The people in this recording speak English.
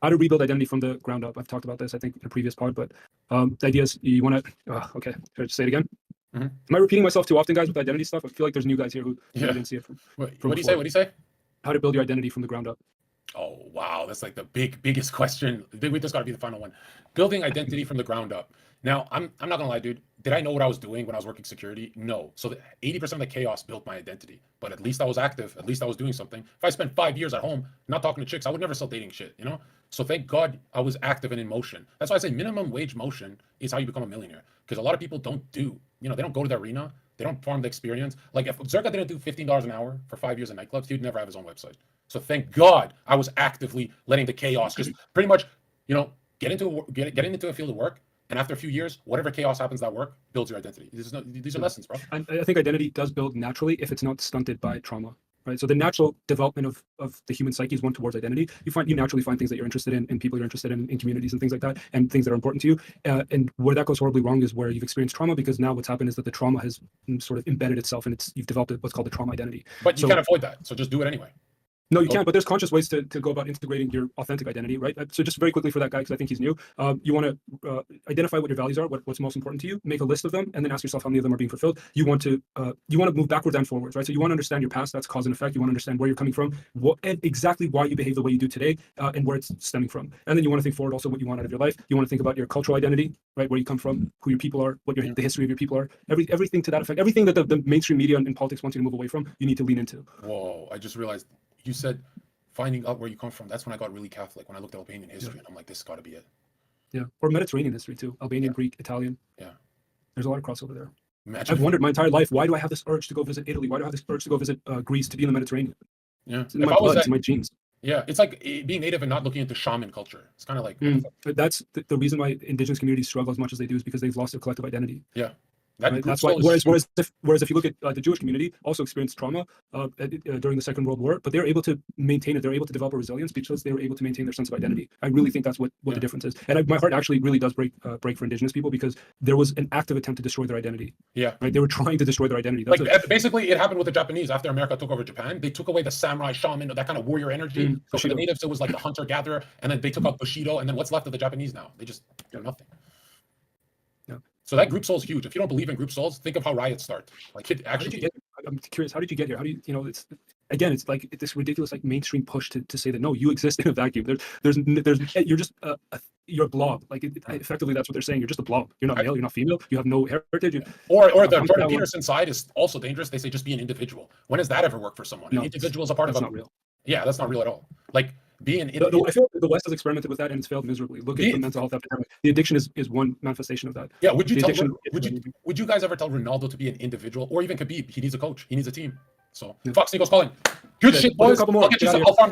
how to rebuild identity from the ground up. I've talked about this, I think, in a previous pod, but the idea is you want to, okay, should I just say it again? Mm-hmm. Am I repeating myself too often, guys, with identity stuff? I feel like there's new guys here who didn't see it from What do you say? What do you say? How to build your identity from the ground up. Oh, wow. That's like the biggest question. We just got to be the final one. Building identity from the ground up. Now, I'm not going to lie, dude. Did I know what I was doing when I was working security? No. So 80% of the chaos built my identity. But at least I was active. At least I was doing something. If I spent 5 years at home not talking to chicks, I would never start dating shit, you know? So thank God I was active and in motion. That's why I say minimum wage motion is how you become a millionaire. Because a lot of people don't do, they don't go to the arena. They don't farm the experience. Like if Zerka didn't do $15 an hour for 5 years in nightclubs, he'd never have his own website. So thank God I was actively letting the chaos just pretty much, get into a field of work. And after a few years, whatever chaos happens that work builds your identity. These are lessons, bro. I think identity does build naturally if it's not stunted by trauma, right? So the natural development of the human psyche is one towards identity. You naturally find things that you're interested in people you're interested in communities and things like that, and things that are important to you. And where that goes horribly wrong is where you've experienced trauma, because now what's happened is that the trauma has sort of embedded itself and you've developed what's called the trauma identity. But you can't avoid that. So just do it anyway. No, you can't, but there's conscious ways to go about integrating your authentic identity, right? So just very quickly for that guy, because I think he's new, you want to identify what your values are, what's most important to you, make a list of them, and then ask yourself how many of them are being fulfilled. You want to move backwards and forwards, right? So you want to understand your past, that's cause and effect. You want to understand where you're coming from, and exactly why you behave the way you do today, and where it's stemming from. And then you want to think forward also what you want out of your life. You want to think about your cultural identity, right? Where you come from, who your people are, what the history of your people are, everything to that effect. Everything that the mainstream media and politics wants you to move away from, you need to lean into. Whoa, I just realized you said finding out where you come from. That's when I got really Catholic, when I looked at Albanian history, and I'm like, this has got to be it. Yeah, or Mediterranean history too. Albanian, Greek, Italian. Yeah. There's a lot of crossover there. Imagine I've wondered my entire life, why do I have this urge to go visit Italy? Why do I have this urge to go visit Greece, to be in the Mediterranean? Yeah. It's in my blood, it's in my genes. Yeah, it's like being native and not looking into shaman culture. It's kind of like... But that's the reason why indigenous communities struggle as much as they do, is because they've lost their collective identity. Yeah. Right? That's why. Whereas if you look at the Jewish community, also experienced trauma during the Second World War, but they're able to maintain it. They're able to develop a resilience because they were able to maintain their sense of identity. I really think that's what the difference is. And my heart actually really does break for indigenous people, because there was an active attempt to destroy their identity. Yeah. Right. They were trying to destroy their identity. Basically, it happened with the Japanese after America took over Japan. They took away the samurai, shaman, that kind of warrior energy. So for the natives, it was like the hunter gatherer, and then they took out Bushido, and then what's left of the Japanese now? They just do nothing. So that group soul is huge. If you don't believe in group souls, think of how riots start. Like, I'm curious, how did you get here? How do you, it's like this ridiculous mainstream push to say that no, you exist in a vacuum. There's you're just you're a blob. Like effectively, that's what they're saying. You're just a blob. You're not male. You're not female. You have no heritage. Or the Jordan Peterson side is also dangerous. They say just be an individual. When has that ever worked for someone? An individual is a part of. That's not real. Yeah, that's not real at all. Like being an I feel like the West has experimented with that and it's failed miserably. Look at the mental health epidemic. The addiction is one manifestation of that. Yeah, would you guys ever tell Ronaldo to be an individual, or even Khabib? He needs a coach. He needs a team. So Fox Nico's calling. Good shit, boys. I'll get you some. I'll farm the